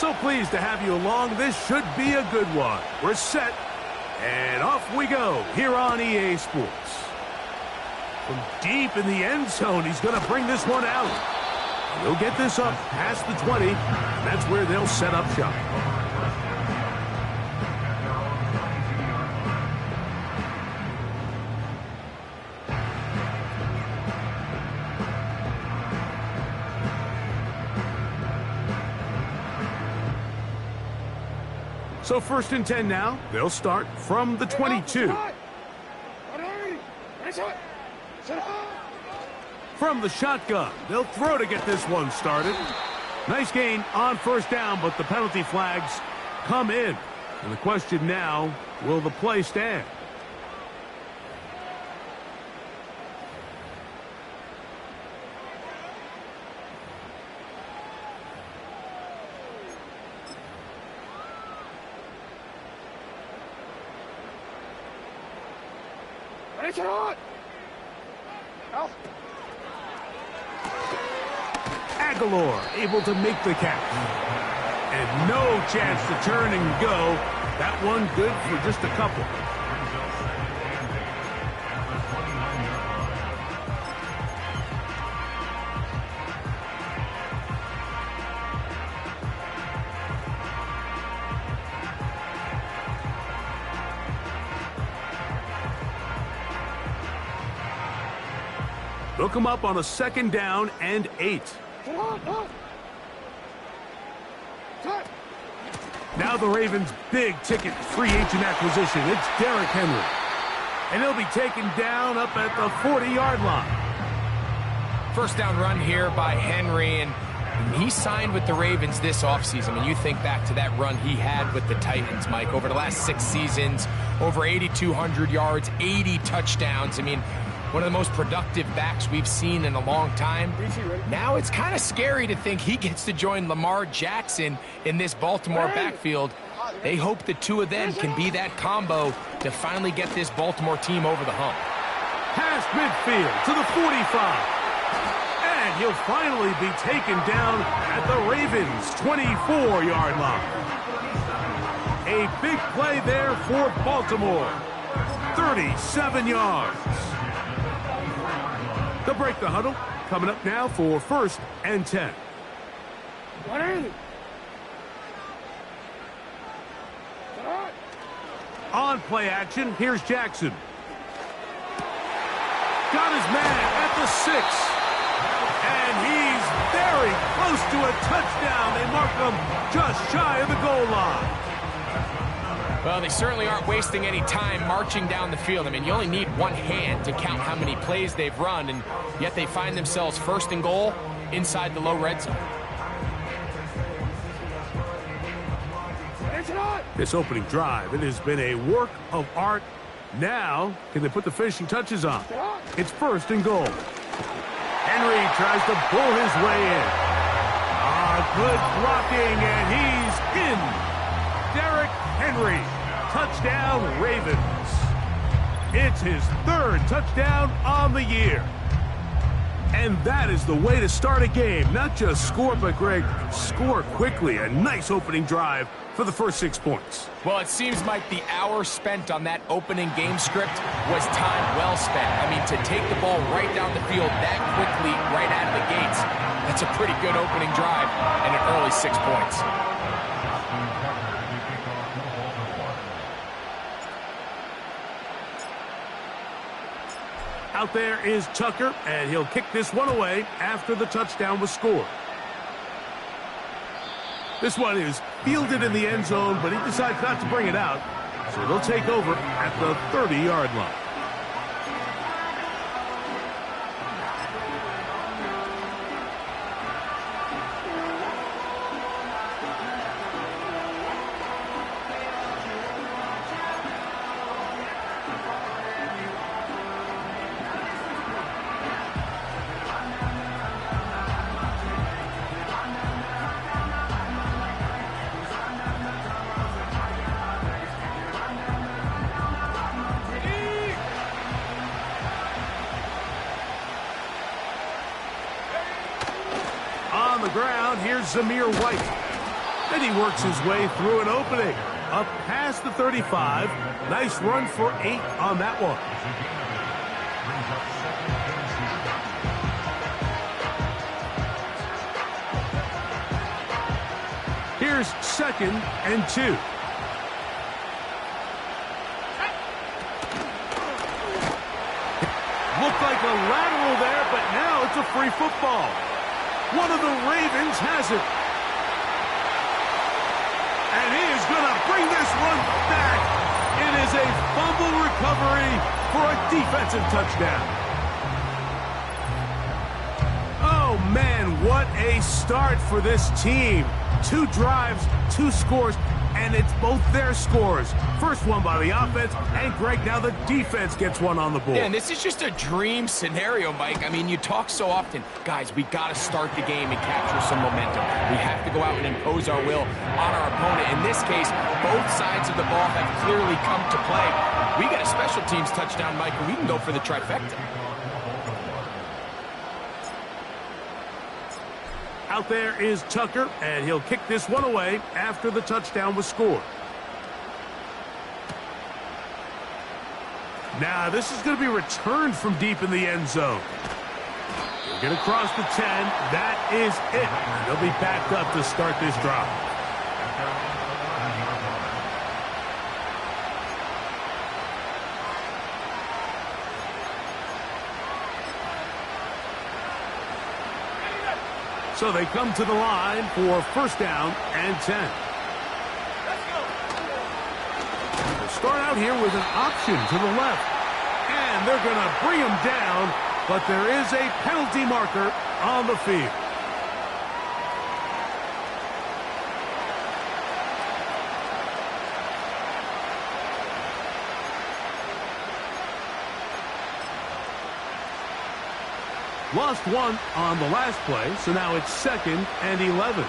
So pleased to have you along. This should be a good one. We're set, and off we go here on EA Sports. From deep in the end zone, he's going to bring this one out. He'll get this up past the 20, and that's where they'll set up shop. So 1st and 10 now. They'll start from the 22. From the shotgun, they'll throw to get this one started. Nice gain on 1st down, but the penalty flags come in. And the question now, will the play stand? Aguilar able to make the catch. And no chance to turn and go. That one good for just a couple. Look him up on a 2nd down and 8. Now the Ravens' big-ticket free agent acquisition. It's Derrick Henry. And he'll be taken down up at the 40-yard line. 1st down run here by Henry, and he signed with the Ravens this offseason. I mean, you think back to that run he had with the Titans, Mike, over the last 6 seasons, over 8,200 yards, 80 touchdowns. I mean, one of the most productive backs we've seen in a long time. Now it's kind of scary to think he gets to join Lamar Jackson in this Baltimore backfield. They hope the two of them can be that combo to finally get this Baltimore team over the hump. Past midfield to the 45. And he'll finally be taken down at the Ravens' 24-yard line. A big play there for Baltimore. 37 yards. They'll break the huddle. Coming up now for 1st and 10. On play action, here's Jackson. Got his man at the 6. And he's very close to a touchdown. They mark him just shy of the goal line. Well, they certainly aren't wasting any time marching down the field. I mean, you only need one hand to count how many plays they've run, and yet they find themselves 1st and goal inside the low red zone. This opening drive, it has been a work of art. Now, can they put the finishing touches on? It's 1st and goal. Henry tries to pull his way in. Good blocking, and he's in. Derrick Henry, touchdown Ravens. It's his 3rd touchdown on the year. And that is the way to start a game. Not just score, but, Greg, score quickly. A nice opening drive for the first 6 points. Well, it seems like the hour spent on that opening game script was time well spent. I mean, to take the ball right down the field that quickly, right out of the gates, that's a pretty good opening drive and an early 6 points. Out there is Tucker, and he'll kick this one away after the touchdown was scored. This one is fielded in the end zone, but he decides not to bring it out, so they'll take over at the 30-yard line. On the ground, here's Zamir White. And he works his way through an opening. Up past the 35. Nice run for 8 on that one. Here's 2nd and 2. Looked like a lateral there, but now it's a free football. One of the Ravens has it. And he is going to bring this one back. It is a fumble recovery for a defensive touchdown. Oh, man, what a start for this team. 2 drives, 2 scores, and it's both their scores. First one by the offense, and Greg, now the defense gets one on the board. Yeah, and this is just a dream scenario, Mike. I mean, you talk so often, guys, we got to start the game and capture some momentum. We have to go out and impose our will on our opponent. In this case, both sides of the ball have clearly come to play. We get a special teams touchdown, Mike, and we can go for the trifecta. Out there is Tucker, and he'll kick this one away after the touchdown was scored. Now, this is going to be returned from deep in the end zone. He'll get across the 10. That is it. They'll be backed up to start this drive. So they come to the line for 1st down and 10. They'll start out here with an option to the left. And they're going to bring him down, but there is a penalty marker on the field. Lost one on the last play, so now it's 2nd and 11.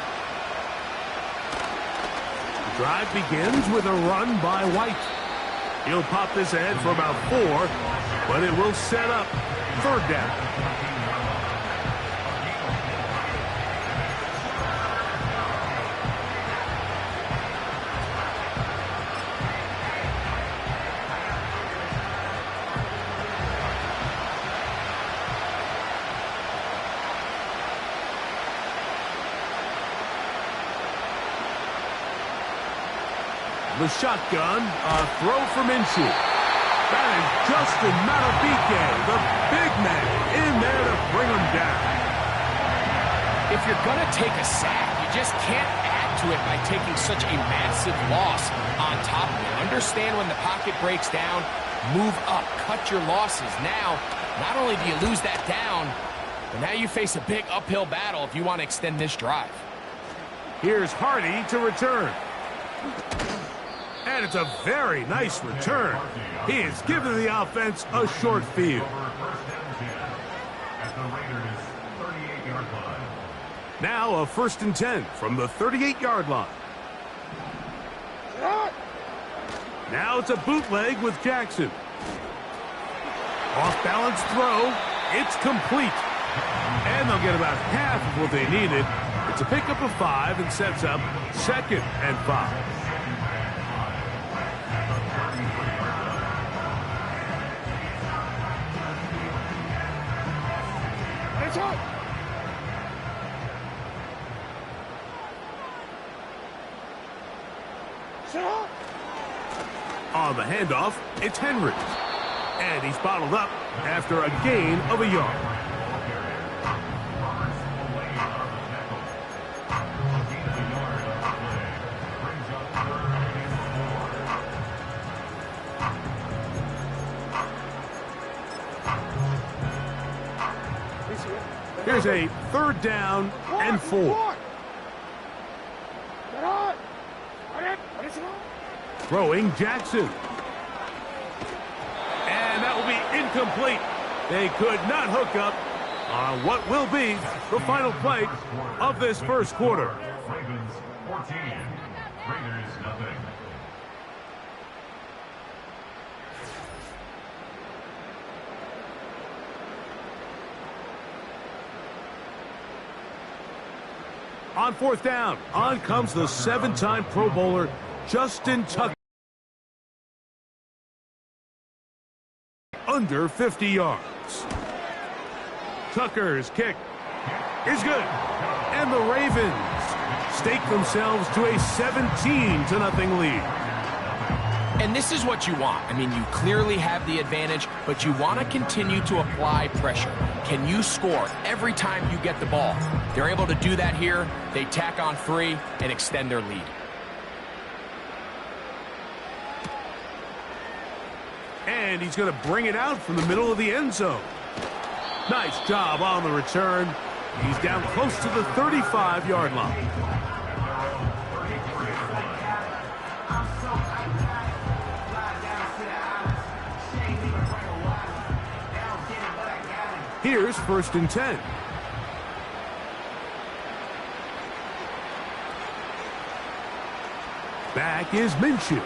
The drive begins with a run by White. He'll pop this ahead for about 4, but it will set up 3rd down. The shotgun, a throw from Minshew. That is Justin Madubuike, the big man, in there to bring him down. If you're going to take a sack, you just can't add to it by taking such a massive loss on top of it. Understand when the pocket breaks down, move up, cut your losses. Now, not only do you lose that down, but now you face a big uphill battle if you want to extend this drive. Here's Hardy to return. And it's a very nice return. He has given the offense a short field. Now a 1st and 10 from the 38-yard line. Now it's a bootleg with Jackson. Off-balance throw. It's complete. And they'll get about half of what they needed. It's a pickup of 5 and sets up 2nd and 5. On the handoff, it's Henry. And he's bottled up after a gain of a yard. Here's a 3rd down and 4. Throwing Jackson. And that will be incomplete. They could not hook up on what will be the final play of this 1st quarter. Ravens 14, Raiders nothing. On fourth down, on comes the 7-time Pro Bowler, Justin Tucker. Under 50 yards. Tucker's kick is good. And the Ravens stake themselves to a 17-0 lead. And this is what you want. I mean, you clearly have the advantage, but you want to continue to apply pressure. Can you score every time you get the ball? They're able to do that here. They tack on 3 and extend their lead. And he's going to bring it out from the middle of the end zone. Nice job on the return. He's down close to the 35-yard line. Here's 1st and 10. Back is Minshew.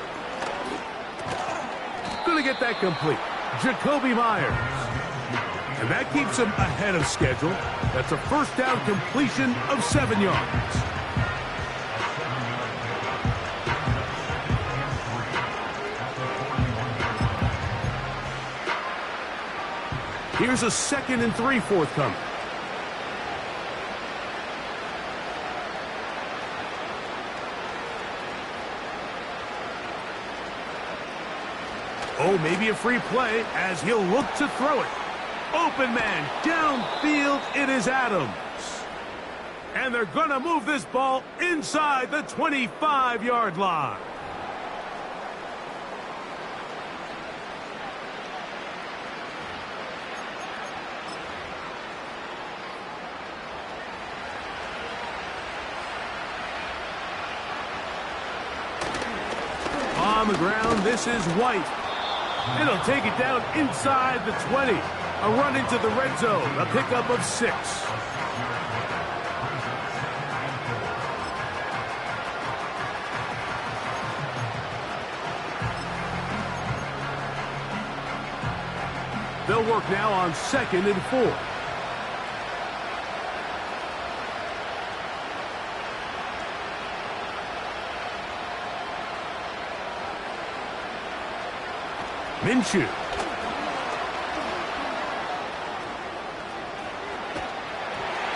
Going to get that complete. Jacoby Myers. And that keeps him ahead of schedule. That's a first down completion of 7 yards. Here's a 2nd and 3 forthcoming. Oh, maybe a free play as he'll look to throw it. Open man, downfield, it is Adams. And they're going to move this ball inside the 25-yard line. On the ground, this is White. And he'll take it down inside the 20. A run into the red zone, a pickup of 6. They'll work now on 2nd and 4. Minshew.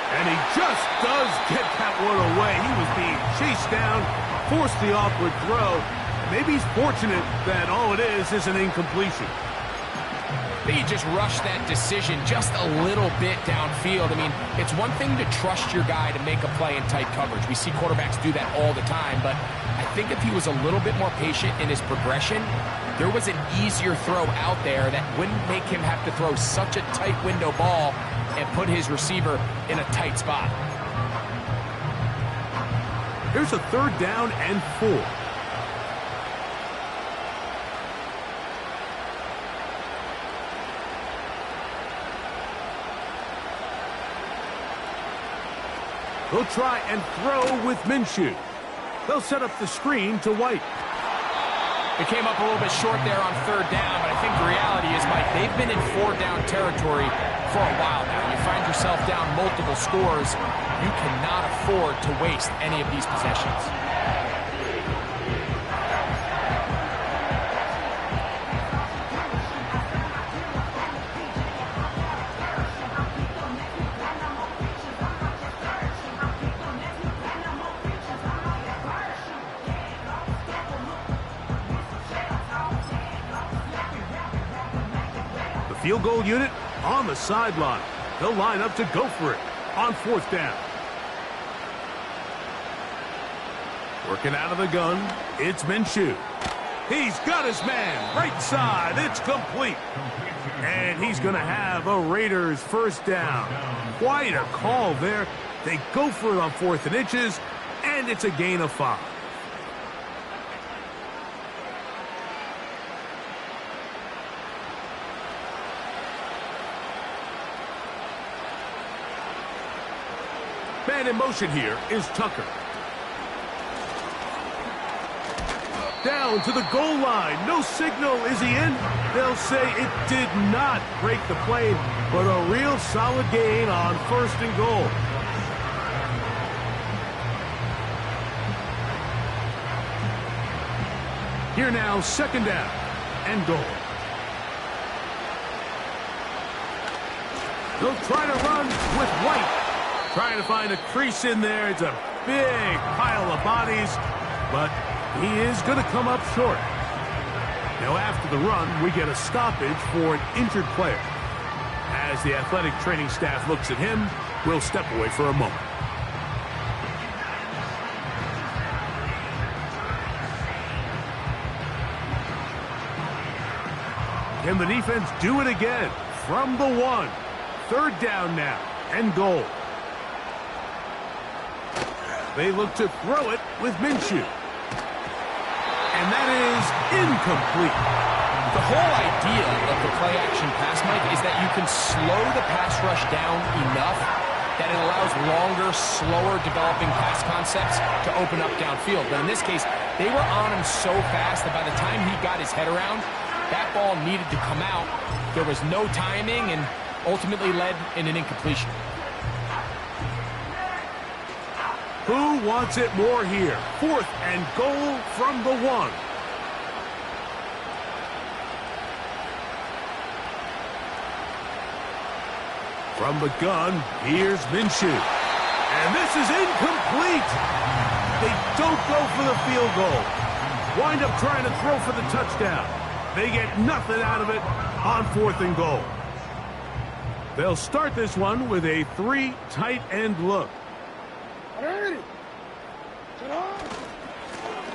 And he just does get that one away. He was being chased down, forced the awkward throw. Maybe he's fortunate that all it is an incompletion. He just rushed that decision just a little bit downfield. I mean, it's one thing to trust your guy to make a play in tight coverage. We see quarterbacks do that all the time, but I think if he was a little bit more patient in his progression, there was an easier throw out there that wouldn't make him have to throw such a tight window ball and put his receiver in a tight spot. Here's a 3rd down and 4. They'll try and throw with Minshew. They'll set up the screen to White. It came up a little bit short there on 3rd down, but I think the reality is, Mike, they've been in 4-down territory for a while now. You find yourself down multiple scores, you cannot afford to waste any of these possessions. Field goal unit on the sideline. They'll line up to go for it on 4th down. Working out of the gun, it's Minshew. He's got his man right side. It's complete. And he's going to have a Raiders first down. Quite a call there. They go for it on 4th and inches, and it's a gain of 5. Man in motion here is Tucker. Down to the goal line. No signal. Is he in? They'll say it did not break the plane, but a real solid gain on 1st and goal. Here now, second down and goal. They'll try to run with White. Trying to find a crease in there. It's a big pile of bodies, but he is going to come up short. Now after the run, we get a stoppage for an injured player. As the athletic training staff looks at him, we'll step away for a moment. Can the defense do it again from the 1? Third down now and goal. They look to throw it with Minshew. And that is incomplete. The whole idea of the play-action pass, Mike, is that you can slow the pass rush down enough that it allows longer, slower developing pass concepts to open up downfield. But in this case, they were on him so fast that by the time he got his head around, that ball needed to come out. There was no timing and ultimately led in an incompletion. Who wants it more here? 4th and goal from the 1. From the gun, here's Minshew. And this is incomplete. They don't go for the field goal. Wind up trying to throw for the touchdown. They get nothing out of it on 4th and goal. They'll start this one with a 3 tight end look.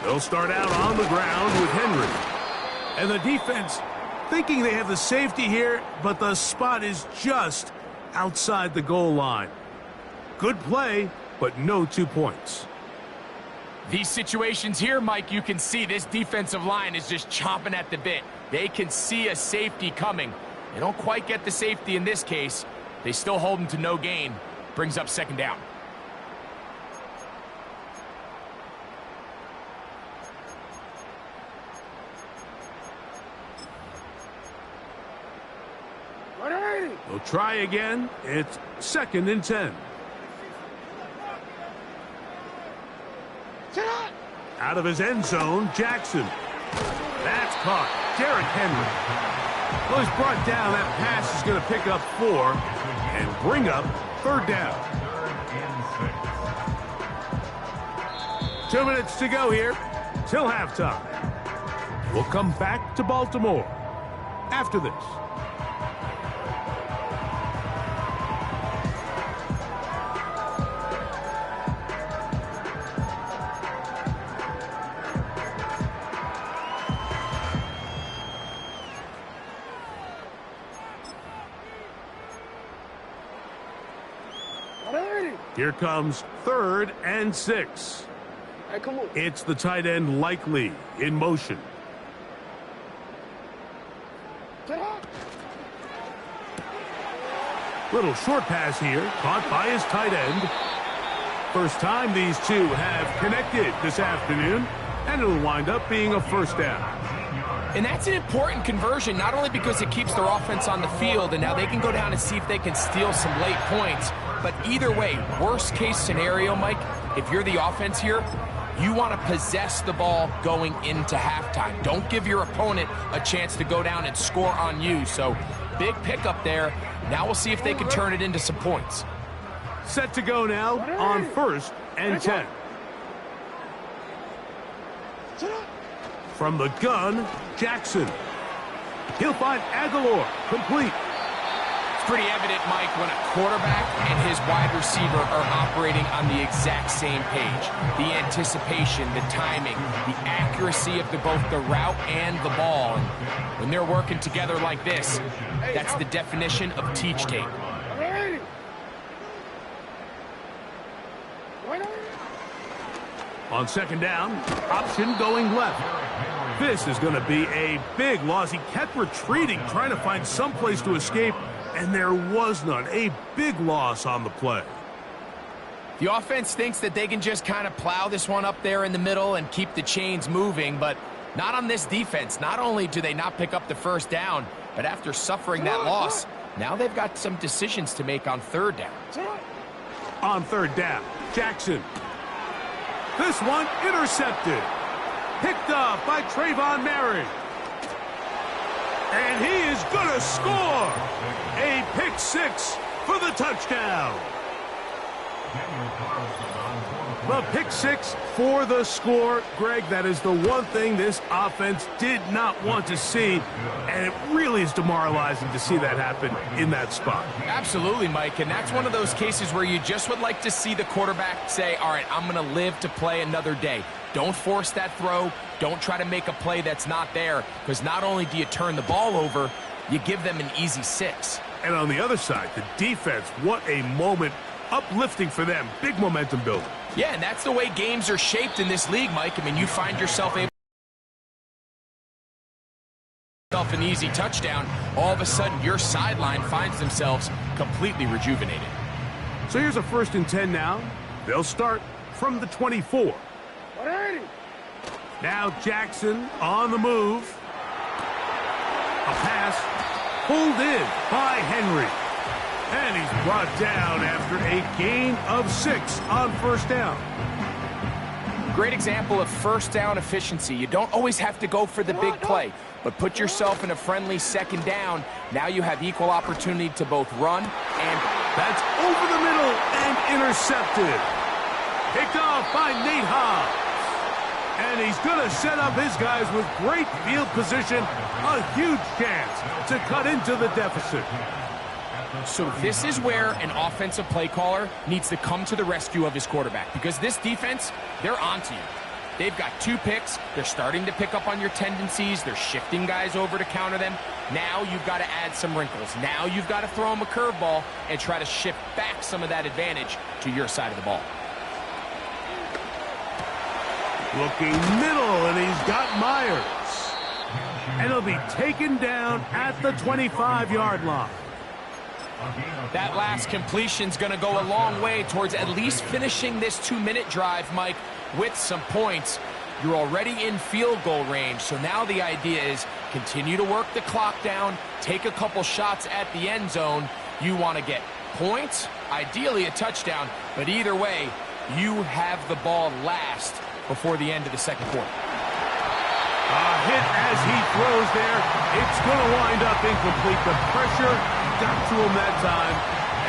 They'll start out on the ground with Henry. And the defense thinking they have the safety here, but the spot is just outside the goal line. Good play, but no 2 points. These situations here, Mike, you can see this defensive line is just chomping at the bit. They can see a safety coming. They don't quite get the safety in this case. They still hold him to no gain. Brings up second down. They'll try again. It's 2nd and 10. Out of his end zone, Jackson. That's caught. Derrick Henry. Well, he's brought down. That pass is going to pick up 4 and bring up 3rd down. 2 minutes to go here till halftime. We'll come back to Baltimore after this. Here comes 3rd and 6. Hey, come on. It's the tight end Likely in motion. Little short pass here, caught by his tight end. First time these two have connected this afternoon, and it'll wind up being a 1st down. And that's an important conversion, not only because it keeps their offense on the field, and now they can go down and see if they can steal some late points. But either way, worst case scenario, Mike, if you're the offense here, you want to possess the ball going into halftime. Don't give your opponent a chance to go down and score on you. So big pickup there. Now we'll see if they can turn it into some points. Set to go now on 1st and 10. From the gun, Jackson. He'll find Aguilar, complete. It's pretty evident, Mike, when a quarterback and his wide receiver are operating on the exact same page. The anticipation, the timing, the accuracy of both the route and the ball. And when they're working together like this, that's the definition of teach tape. On 2nd down, option going left. This is going to be a big loss. He kept retreating, trying to find some place to escape, and there was none. A big loss on the play. The offense thinks that they can just kind of plow this one up there in the middle and keep the chains moving, but not on this defense. Not only do they not pick up the 1st down, but after suffering that loss, now they've got some decisions to make on 3rd down. On 3rd down, Jackson. This one intercepted. Picked up by Trayvon Merritt. And he is going to score. A pick six for the touchdown. The pick six for the score. Greg, that is the one thing this offense did not want to see, and it really is demoralizing to see that happen in that spot. Absolutely, Mike, and that's one of those cases where you just would like to see the quarterback say, all right, I'm going to live to play another day. Don't force that throw. Don't try to make a play that's not there, because not only do you turn the ball over, you give them an easy six. And on the other side, the defense, what a moment. Uplifting for them. Big momentum building. Yeah, and that's the way games are shaped in this league, Mike. I mean, you find yourself able to an easy touchdown. All of a sudden, your sideline finds themselves completely rejuvenated. So here's a 1st and 10 now. They'll start from the 24. Now Jackson on the move. A pass pulled in by Henry. And he's brought down after a gain of 6 on 1st down. Great example of 1st down efficiency. You don't always have to go for the big play, but put yourself in a friendly 2nd down. Now you have equal opportunity to both run and... That's over the middle and intercepted. Picked off by Nate Hobbs. And he's going to set up his guys with great field position. A huge chance to cut into the deficit. So this is where an offensive play caller needs to come to the rescue of his quarterback, because this defense, they're onto you. They've got 2 picks. They're starting to pick up on your tendencies. They're shifting guys over to counter them. Now you've got to add some wrinkles. Now you've got to throw them a curveball and try to shift back some of that advantage to your side of the ball. Looking middle, and he's got Myers. And he'll be taken down at the 25-yard line. That last completion's going to go a long way towards at least finishing this 2-minute drive, Mike, with some points. You're already in field goal range, so now the idea is continue to work the clock down, take a couple shots at the end zone. You want to get points, ideally a touchdown, but either way, you have the ball last before the end of the 2nd quarter. A hit as he throws there. It's going to wind up incomplete. The pressure got to him that time,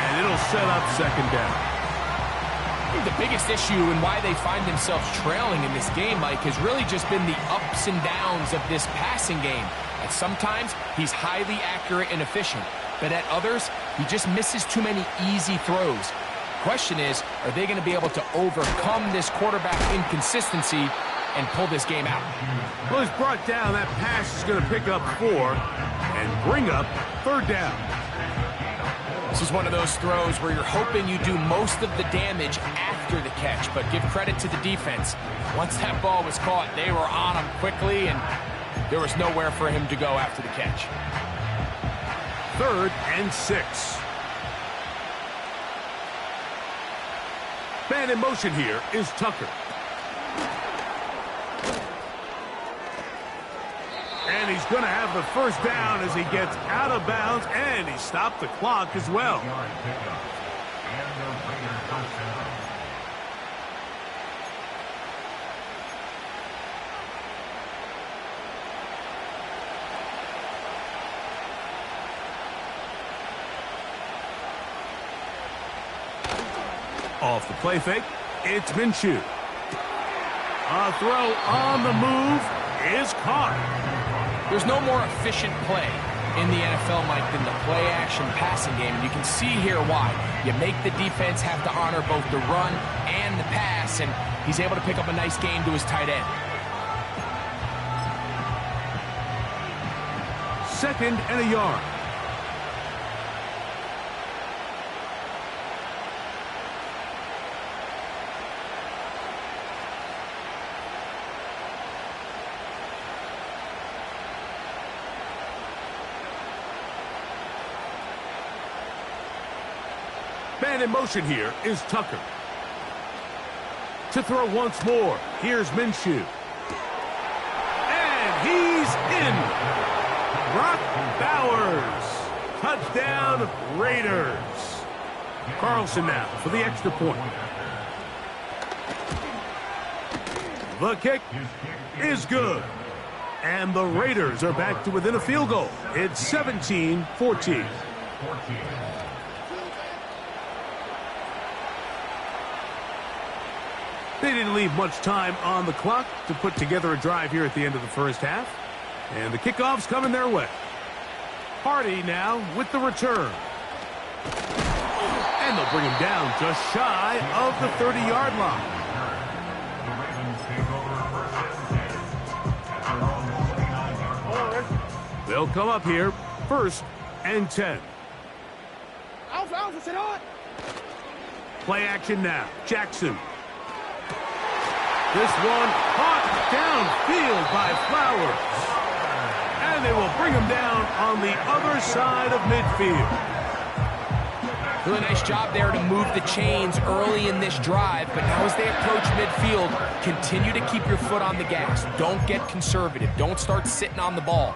and it'll set up 2nd down. The biggest issue and why they find themselves trailing in this game, Mike, has really just been the ups and downs of this passing game. And sometimes he's highly accurate and efficient, but at others, he just misses too many easy throws. Question is, are they going to be able to overcome this quarterback inconsistency and pull this game out? Well, he's brought down. That pass is going to pick up 4 and bring up 3rd down. This is one of those throws where you're hoping you do most of the damage after the catch, but give credit to the defense. Once that ball was caught, they were on him quickly, and there was nowhere for him to go after the catch. 3rd and 6. Man in motion here is Tucker. And he's going to have the 1st down as he gets out of bounds, and he stopped the clock as well. Off the play fake, it's Minshew. A throw on the move is caught. There's no more efficient play in the NFL, Mike, than the play-action passing game. And you can see here why. You make the defense have to honor both the run and the pass, and he's able to pick up a nice gain to his tight end. 2nd and a yard. Man in motion here is Tucker. To throw once more, here's Minshew. And he's in. Brock Bowers. Touchdown, Raiders. Carlson now for the extra point. The kick is good. And the Raiders are back to within a field goal. It's 17-14. They didn't leave much time on the clock to put together a drive here at the end of the first half. And the kickoff's coming their way. Hardy now with the return. And they'll bring him down just shy of the 30-yard line. They'll come up here, 1st and 10. Play action now. Jackson. This one caught downfield by Flowers. And they will bring him down on the other side of midfield. Really nice job there to move the chains early in this drive, but now as they approach midfield, continue to keep your foot on the gas. Don't get conservative. Don't start sitting on the ball.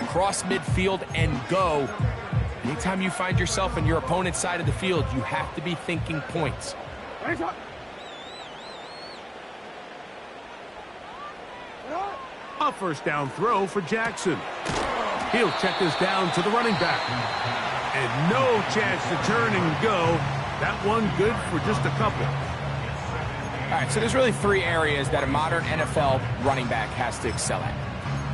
Cross midfield and go. Anytime you find yourself on your opponent's side of the field, you have to be thinking points. A first down throw for Jackson. He'll check this down to the running back. And no chance to turn and go. That one good for just a couple. All right, so there's really 3 areas that a modern NFL running back has to excel at.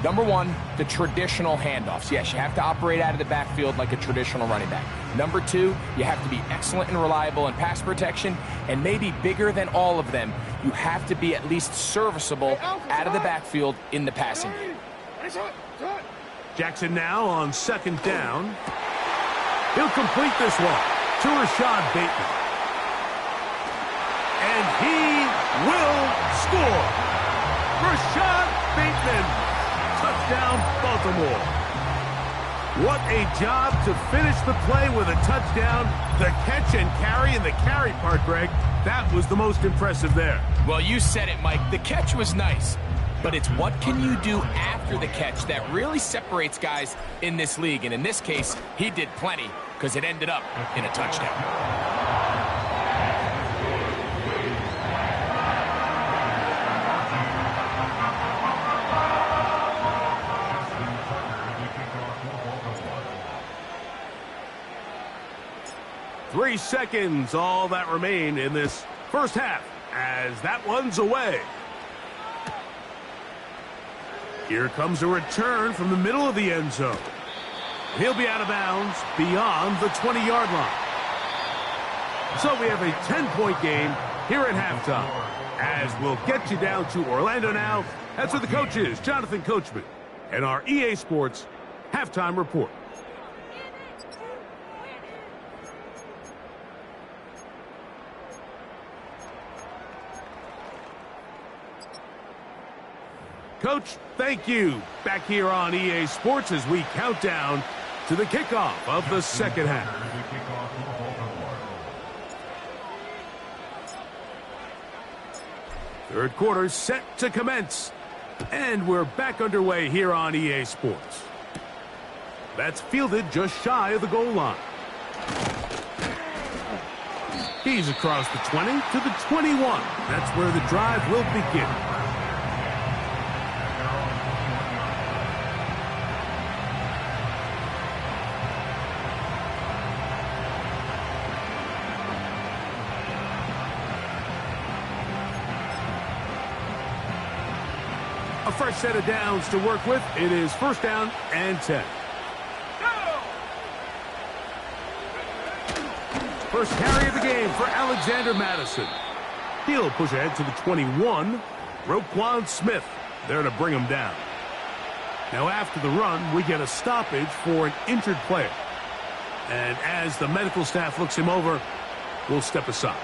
Number 1, the traditional handoffs. Yes, you have to operate out of the backfield like a traditional running back. Number 2, you have to be excellent and reliable in pass protection. And maybe bigger than all of them, you have to be at least serviceable out of the backfield in the passing game. Jackson now on 2nd down. He'll complete this one to Rashad Bateman. And he will score. Rashad Bateman. Touchdown, Baltimore. What a job to finish the play with a touchdown. The catch and carry, and the carry part, Greg, that was the most impressive there. Well, you said it, Mike. The catch was nice, but it's what can you do after the catch that really separates guys in this league. And in this case, he did plenty because it ended up in a touchdown. Three seconds, all that remain in this first half, as that one's away. Here comes a return from the middle of the end zone. He'll be out of bounds beyond the 20-yard line. So we have a 10-point game here at halftime. As we'll get you down to Orlando now, that's with the coaches, Jonathan Coachman, and our EA Sports Halftime Report. Coach, thank you. Back here on EA Sports as we count down to the kickoff of the second half. Third quarter set to commence. And we're back underway here on EA Sports. That's fielded just shy of the goal line. He's across the 20 to the 21. That's where the drive will begin. A fresh set of downs to work with. It is 1st down and 10. First carry of the game for Alexander Madison. He'll push ahead to the 21. Roquan Smith there to bring him down. Now after the run, we get a stoppage for an injured player. And as the medical staff looks him over, we'll step aside.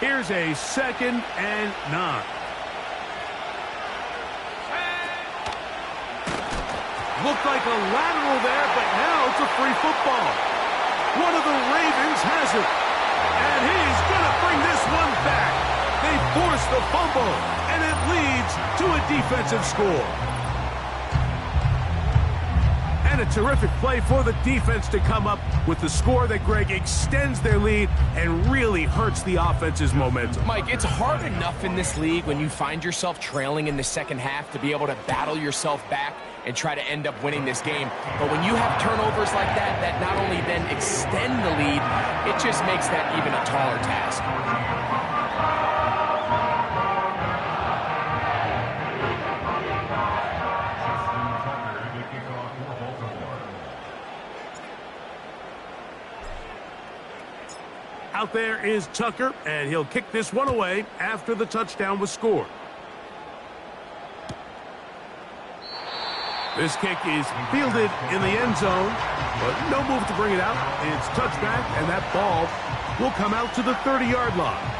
Here's a 2nd and 9. Looked like a lateral there, but now it's a free football. One of the Ravens has it. And he's going to bring this one back. They force the fumble, and it leads to a defensive score. And a a terrific play for the defense to come up with the score that, Greg, extends their lead and really hurts the offense's momentum. Mike, it's hard enough in this league when you find yourself trailing in the second half to be able to battle yourself back and try to end up winning this game. But when you have turnovers like that, that not only then extend the lead, it just makes that even a taller task. Out there is Tucker, and he'll kick this one away after the touchdown was scored. This kick is fielded in the end zone, but no move to bring it out. It's touchback, and that ball will come out to the 30-yard line.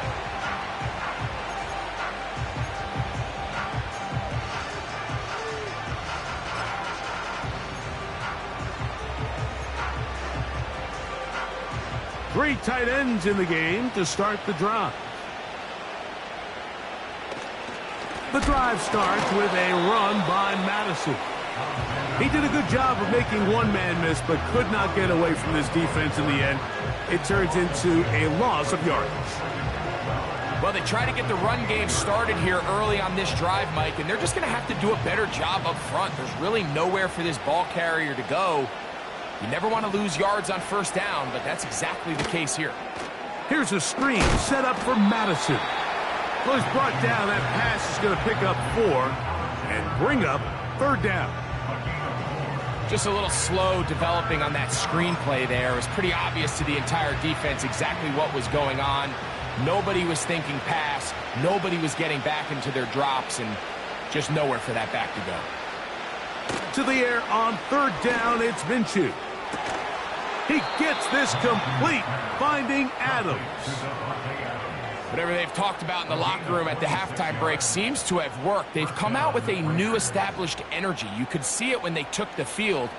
Three tight ends in the game to start the drive. The drive starts with a run by Madison. He did a good job of making one man miss, but could not get away from this defense in the end. It turns into a loss of yardage. Well, they try to get the run game started here early on this drive, Mike, and they're just going to have to do a better job up front. There's really nowhere for this ball carrier to go. You never want to lose yards on first down, but that's exactly the case here. Here's a screen set up for Madison. Well, he's brought down. That pass is going to pick up 4 and bring up third down. Just a little slow developing on that screenplay there. It was pretty obvious to the entire defense exactly what was going on. Nobody was thinking pass. Nobody was getting back into their drops, and just nowhere for that back to go. To the air on third down, it's Minshew. He gets this complete, finding Adams. Whatever they've talked about in the locker room at the halftime break seems to have worked. They've come out with a new established energy. You could see it when they took the field.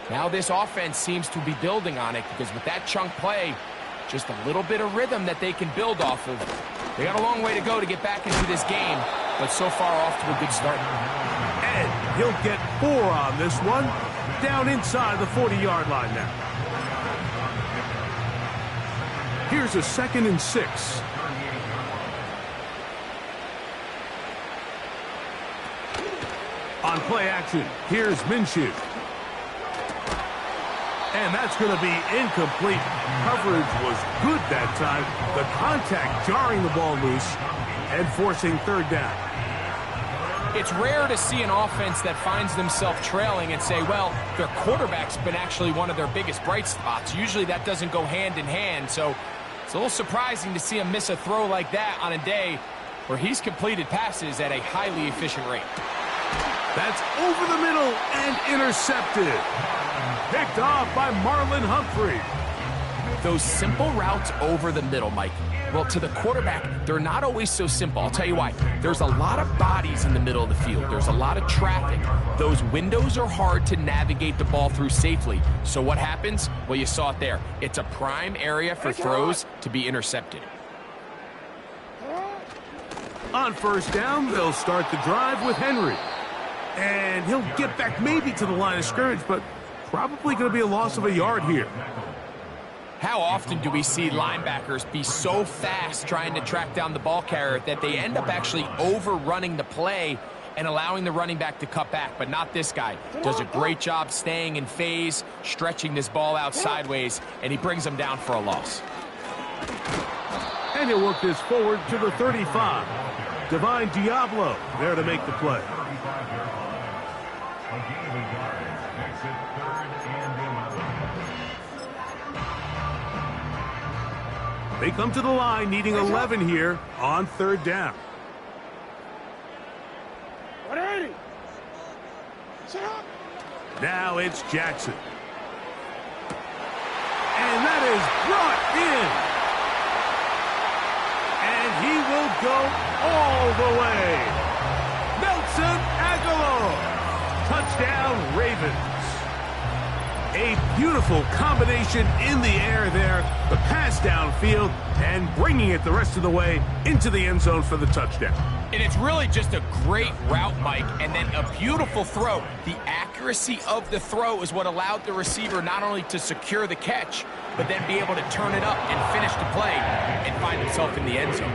Now this offense seems to be building on it, because with that chunk play, just a little bit of rhythm that they can build off of. They got a long way to go to get back into this game, but so far off to a good start. And he'll get 4 on this one, down inside the 40-yard line now. Here's a 2nd and 6. On play action, here's Minshew. And that's going to be incomplete. Coverage was good that time. The contact jarring the ball loose and forcing third down. It's rare to see an offense that finds themselves trailing and say, well, their quarterback's been actually one of their biggest bright spots. Usually that doesn't go hand in hand, so it's a little surprising to see him miss a throw like that on a day where he's completed passes at a highly efficient rate. That's over the middle and intercepted. Picked off by Marlon Humphrey. Those simple routes over the middle, Mike. Well, to the quarterback, they're not always so simple. I'll tell you why. There's a lot of bodies in the middle of the field. There's a lot of traffic. Those windows are hard to navigate the ball through safely. So what happens? Well, you saw it there. It's a prime area for throws to be intercepted. On first down, they'll start the drive with Henry. And he'll get back maybe to the line of scrimmage, but probably going to be a loss of a yard here. How often do we see linebackers be so fast trying to track down the ball carrier that they end up actually overrunning the play and allowing the running back to cut back? But not this guy. Does a great job staying in phase, stretching this ball out sideways, and he brings them down for a loss. And he'll work this forward to the 35. Divine Diablo there to make the play. They come to the line needing 11 here on third down. Now it's Jackson. And that is brought in. And he will go all the way. Nelson Agholor. Touchdown, Ravens. A beautiful combination in the air there. The pass downfield and bringing it the rest of the way into the end zone for the touchdown. And it's really just a great route, Mike, and then a beautiful throw. The accuracy of the throw is what allowed the receiver not only to secure the catch, but then be able to turn it up and finish the play and find himself in the end zone.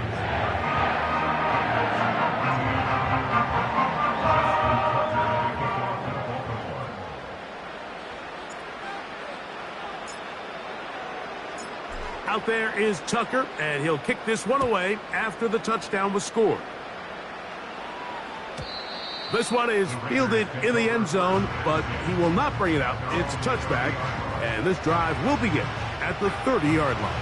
Out there is Tucker, and he'll kick this one away after the touchdown was scored. This one is fielded in the end zone, but he will not bring it out. It's a touchback, and this drive will begin at the 30-yard line.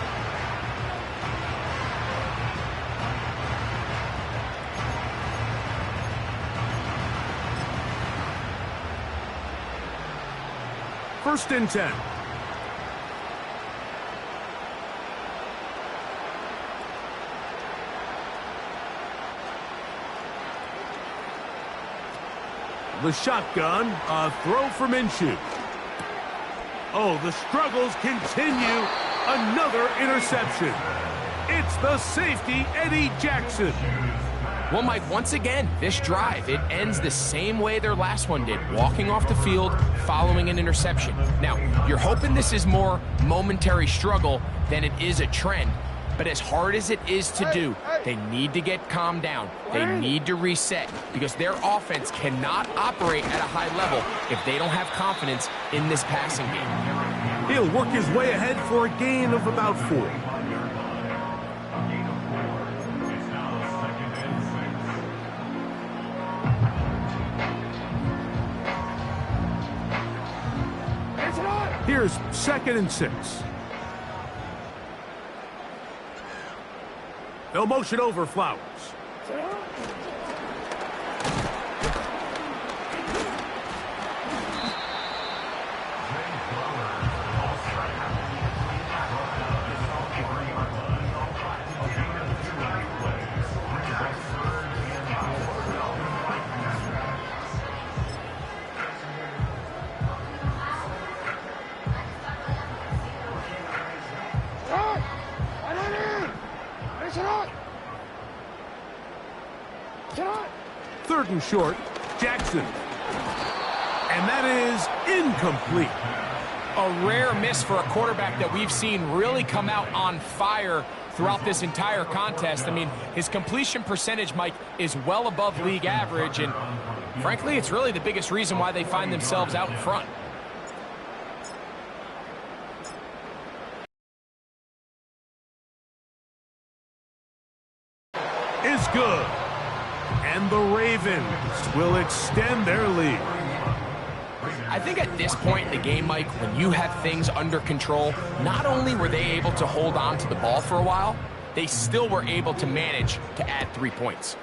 First and 10. The shotgun, a throw for Minshew. Oh, the struggles continue. Another interception. It's the safety, Eddie Jackson. Well, Mike, once again, this drive, it ends the same way their last one did, walking off the field, following an interception. Now, you're hoping this is more momentary struggle than it is a trend. But as hard as it is to do, they need to get calmed down. They need to reset because their offense cannot operate at a high level if they don't have confidence in this passing game. He'll work his way ahead for a gain of about 4. Here's 2nd and 6. They'll motion over Flowers. Third and short, Jackson. And that is incomplete. A rare miss for a quarterback that we've seen really come out on fire throughout this entire contest. I mean, his completion percentage, Mike, is well above league average, and frankly, it's really the biggest reason why they find themselves out in front. Is good. And the Ravens will extend their lead. I think at this point in the game, Mike, when you have things under control, not only were they able to hold on to the ball for a while, they still were able to manage to add 3 points.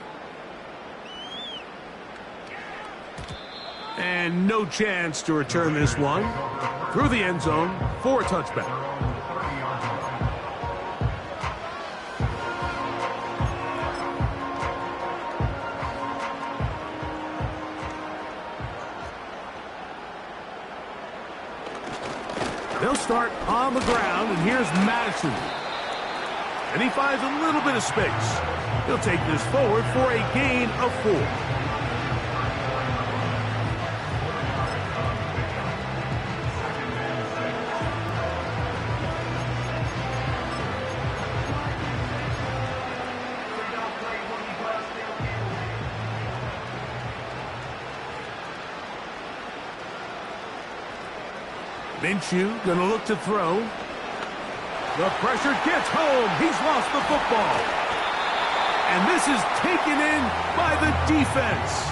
And no chance to return this one. Through the end zone for a touchback. They'll start on the ground, and here's Madison. And he finds a little bit of space. He'll take this forward for a gain of 4. Minshew going to look to throw. The pressure gets home. He's lost the football. And this is taken in by the defense.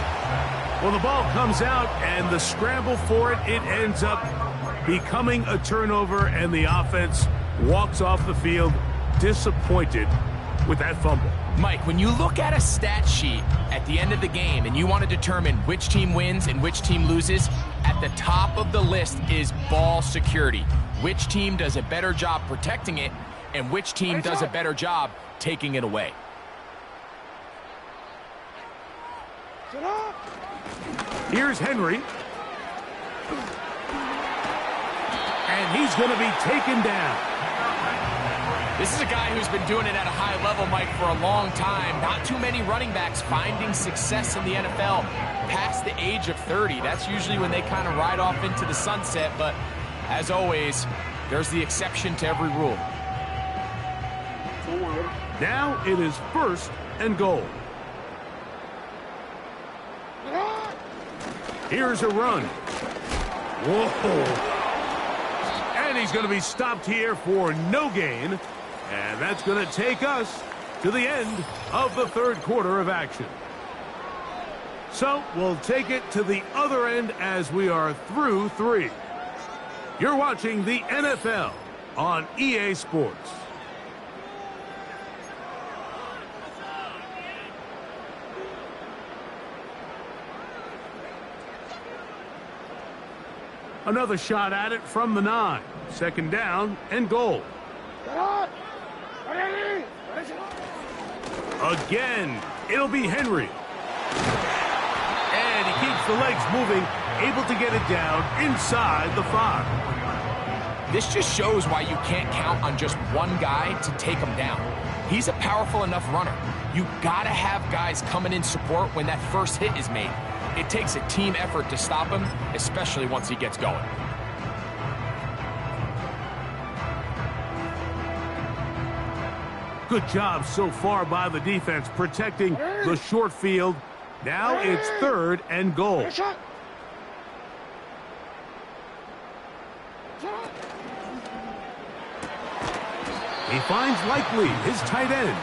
Well, the ball comes out, and the scramble for it, it ends up becoming a turnover, and the offense walks off the field disappointed with that fumble. Mike, when you look at a stat sheet at the end of the game and you want to determine which team wins and which team loses, at the top of the list is ball security. Which team does a better job protecting it and which team does a better job taking it away. Here's Henry. And he's going to be taken down. This is a guy who's been doing it at a high level, Mike, for a long time. Not too many running backs finding success in the NFL past the age of 30. That's usually when they kind of ride off into the sunset, but as always, there's the exception to every rule. Now it is 1st and goal. Here's a run. Whoa. And he's going to be stopped here for no gain. And that's going to take us to the end of the 3rd quarter of action. So we'll take it to the other end as we are through 3. You're watching the NFL on EA Sports. Another shot at it from the 9. 2nd down and goal. Again, it'll be Henry. And he keeps the legs moving, able to get it down inside the 5. This just shows why you can't count on just one guy to take him down. He's a powerful enough runner. You gotta have guys coming in support when that first hit is made. It takes a team effort to stop him, especially once he gets going. Good job so far by the defense protecting the short field. Now it's 3rd and goal. He finds Likely, his tight end.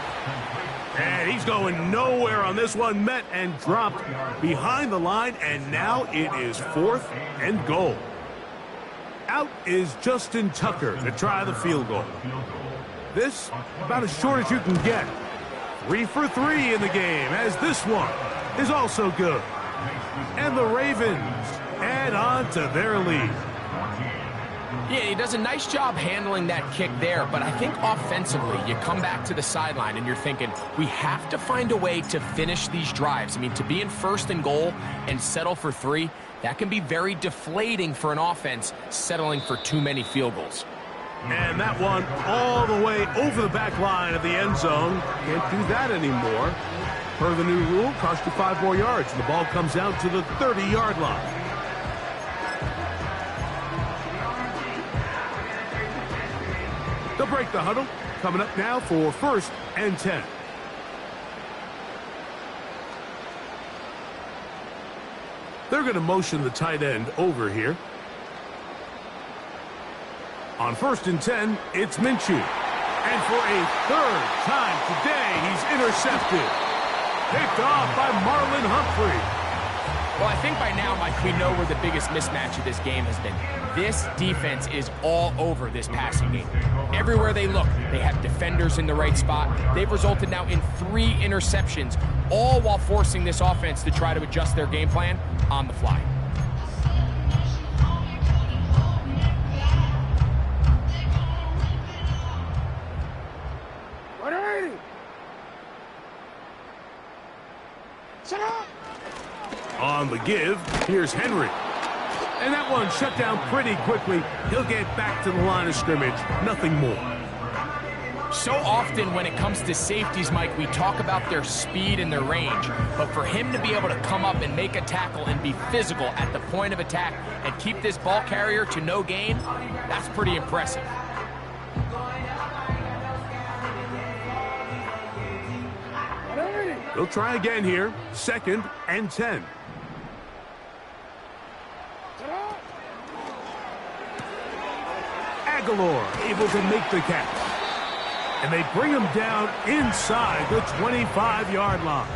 And he's going nowhere on this one. Met and dropped behind the line, and now it is 4th and goal. Out is Justin Tucker to try the field goal. This about as short as you can get. 3 for 3 in the game, as this one is also good. And the Ravens add on to their lead. Yeah, he does a nice job handling that kick there, but I think offensively, you come back to the sideline and you're thinking, we have to find a way to finish these drives. I mean, to be in 1st and goal and settle for 3, that can be very deflating for an offense settling for too many field goals. And that one all the way over the back line of the end zone. Can't do that anymore. Per the new rule, cost you 5 more yards. The ball comes out to the 30-yard line. They'll break the huddle. Coming up now for 1st and 10. They're going to motion the tight end over here. On 1st and 10, it's Minshew. And for a 3rd time today, he's intercepted. Picked off by Marlon Humphrey. Well, I think by now, Mike, we know where the biggest mismatch of this game has been. This defense is all over this passing game. Everywhere they look, they have defenders in the right spot. They've resulted now in 3 interceptions, all while forcing this offense to try to adjust their game plan on the fly. On the give, here's Henry. And that one shut down pretty quickly. He'll get back to the line of scrimmage. Nothing more. So often when it comes to safeties, Mike, we talk about their speed and their range. But for him to be able to come up and make a tackle and be physical at the point of attack and keep this ball carrier to no gain, that's pretty impressive. They'll try again here. 2nd and 10. Aguilar able to make the catch. And they bring him down inside the 25-yard line.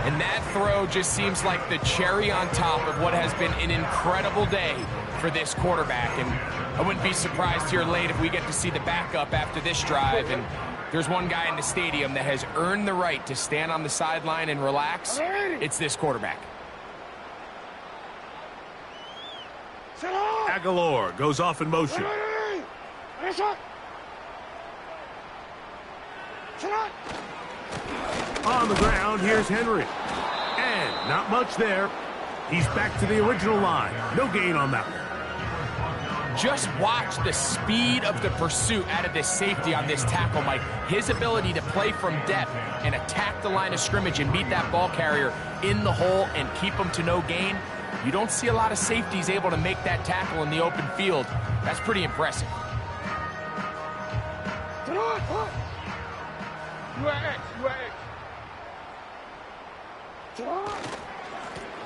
And that throw just seems like the cherry on top of what has been an incredible day for this quarterback. And I wouldn't be surprised here late if we get to see the backup after this drive. And there's one guy in the stadium that has earned the right to stand on the sideline and relax. It's this quarterback. Aguilar goes off in motion. On the ground, here's Henry. And not much there. He's back to the original line. No gain on that one. just watch the speed of the pursuit out of this safety on this tackle, Mike. His ability to play from depth and attack the line of scrimmage and meet that ball carrier in the hole and keep him to no gain. You don't see a lot of safeties able to make that tackle in the open field. That's pretty impressive.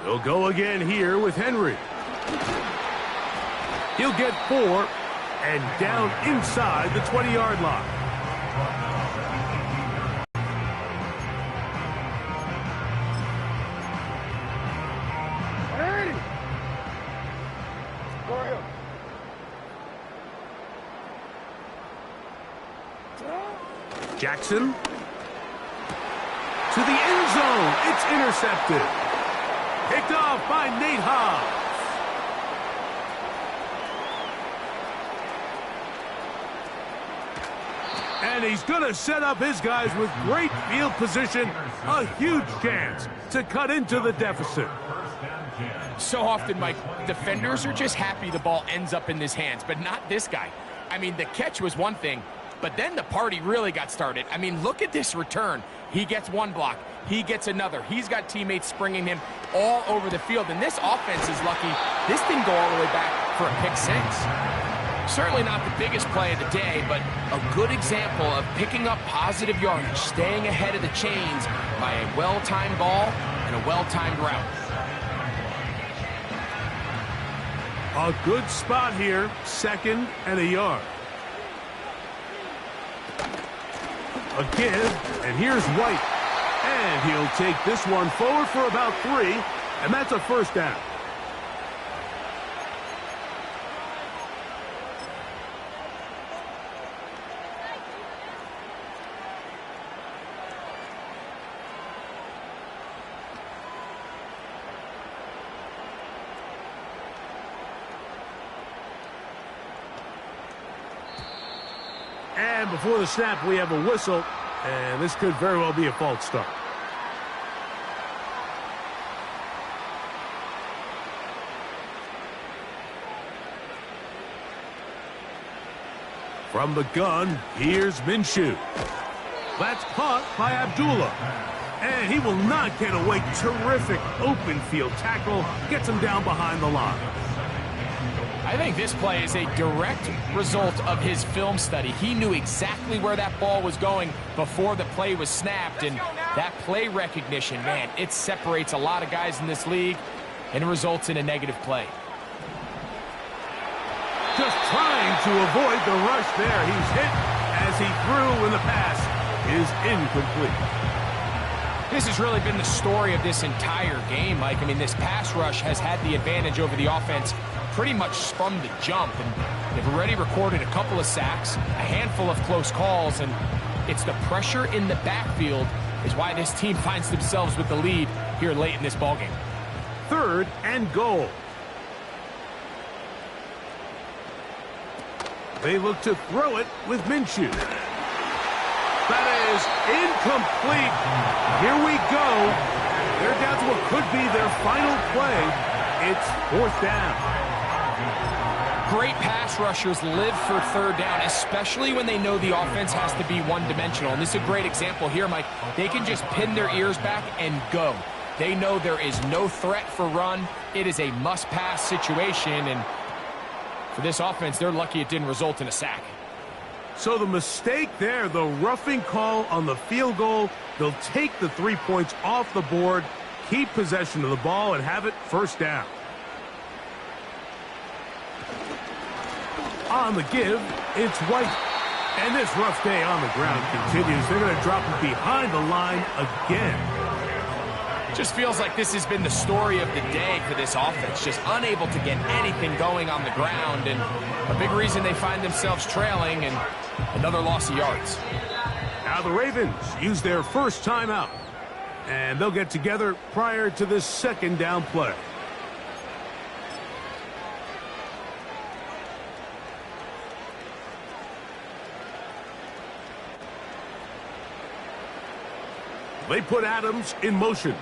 They'll go again here with Henry. He'll get 4 and down inside the 20-yard line. Jackson to the end zone. It's intercepted. Picked off by Nate Hobbs. And he's going to set up his guys with great field position. A huge chance to cut into the deficit. So often, Mike, defenders are just happy the ball ends up in his hands, but not this guy. I mean, the catch was one thing, but then the party really got started. I mean, look at this return. He gets one block. He gets another. He's got teammates springing him all over the field, and this offense is lucky this didn't go all the way back for a pick six. Certainly not the biggest play of the day, but a good example of picking up positive yardage, staying ahead of the chains by a well-timed ball and a well-timed route. A good spot here, 2nd and a yard. A give, and here's White. And he'll take this one forward for about 3, and that's a first down. And before the snap, we have a whistle, and this could very well be a false start. From the gun, here's Minshew. That's caught by Abdullah. And he will not get away. Terrific open field tackle. Gets him down behind the line. I think this play is a direct result of his film study. He knew exactly where that ball was going before the play was snapped, and that play recognition, man, it separates a lot of guys in this league and results in a negative play. Just trying to avoid the rush there. He's hit as he threw, and the pass is incomplete. This has really been the story of this entire game, Mike. I mean, this pass rush has had the advantage over the offense pretty much from the jump, and they've already recorded a couple of sacks, a handful of close calls, and it's the pressure in the backfield is why this team finds themselves with the lead here late in this ballgame. 3rd and goal. They look to throw it with Minshew. That is incomplete. Here we go. They're down to what could be their final play. It's 4th down. Great pass rushers live for 3rd down, especially when they know the offense has to be one-dimensional. And this is a great example here, Mike. They can just pin their ears back and go. They know there is no threat for run. It is a must-pass situation, and for this offense, they're lucky it didn't result in a sack. So the mistake there, the roughing call on the field goal, they'll take the 3 points off the board, keep possession of the ball, and have it 1st down. On the give, it's White. And this rough day on the ground continues. They're going to drop it behind the line again. Just feels like this has been the story of the day for this offense. Just unable to get anything going on the ground. And a big reason they find themselves trailing, and another loss of yards. Now the Ravens use their first timeout. And they'll get together prior to this 2nd down play. They put Adams in motion.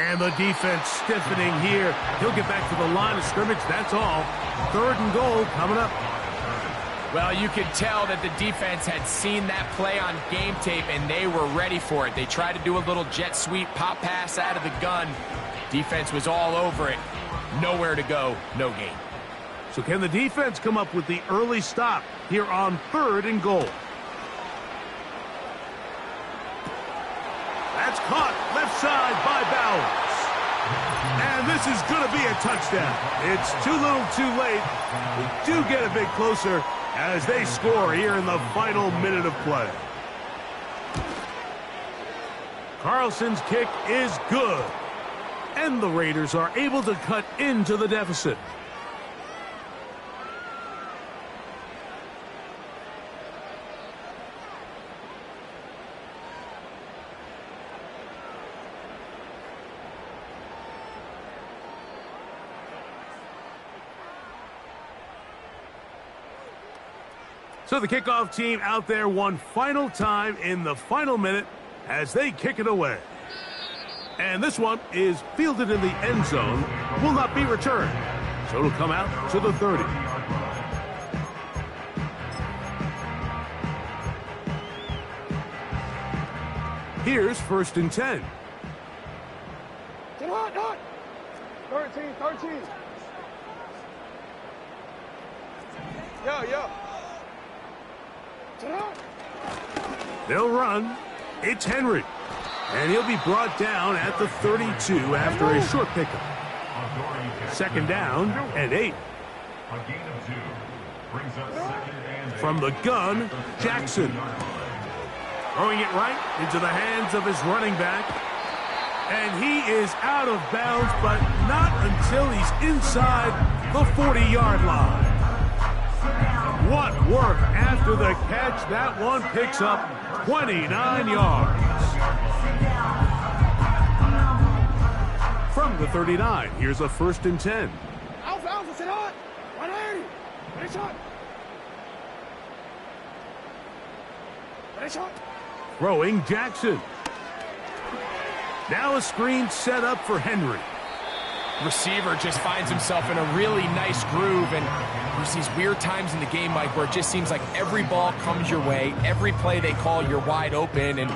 And the defense stiffening here. He'll get back to the line of scrimmage, that's all. 3rd and goal coming up. Well, you could tell that the defense had seen that play on game tape, and they were ready for it. They tried to do a little jet sweep pop pass out of the gun. Defense was all over it. Nowhere to go, no gain. So can the defense come up with the early stop here on 3rd and goal? That's caught left side by Bowers. And this is going to be a touchdown. It's too little too late. We do get a bit closer as they score here in the final minute of play. Carlson's kick is good. And the Raiders are able to cut into the deficit. So the kickoff team out there one final time in the final minute as they kick it away. And this one is fielded in the end zone, will not be returned. So it'll come out to the 30. Here's 1st and 10. 13. Yo. They'll run. It's Henry. And he'll be brought down at the 32 after a short pickup. 2nd down and 8. A gain of 2. Brings up 2nd and 8. From the gun, Jackson. Throwing it right into the hands of his running back. And he is out of bounds, but not until he's inside the 40-yard line. What work after the catch. That one picks up 29 yards. From the 39, here's a 1st and 10. Alpha, sit on. 180. Ready shot. Ready shot. Throwing Jackson. Now a screen set up for Henry. Receiver just finds himself in a really nice groove, and there's these weird times in the game, Mike, where it just seems like every ball comes your way, every play they call, you're wide open, and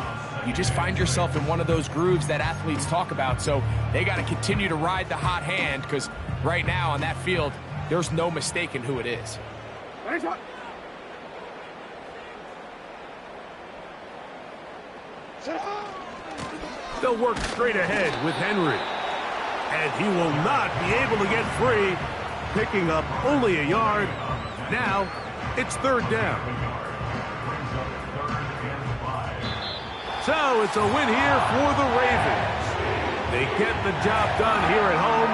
you just find yourself in one of those grooves that athletes talk about. So they got to continue to ride the hot hand, because right now on that field, there's no mistaking who it is. They'll work straight ahead with Henry. And he will not be able to get free, picking up only a yard. Now it's 3rd down. So it's a win here for the Ravens. They get the job done here at home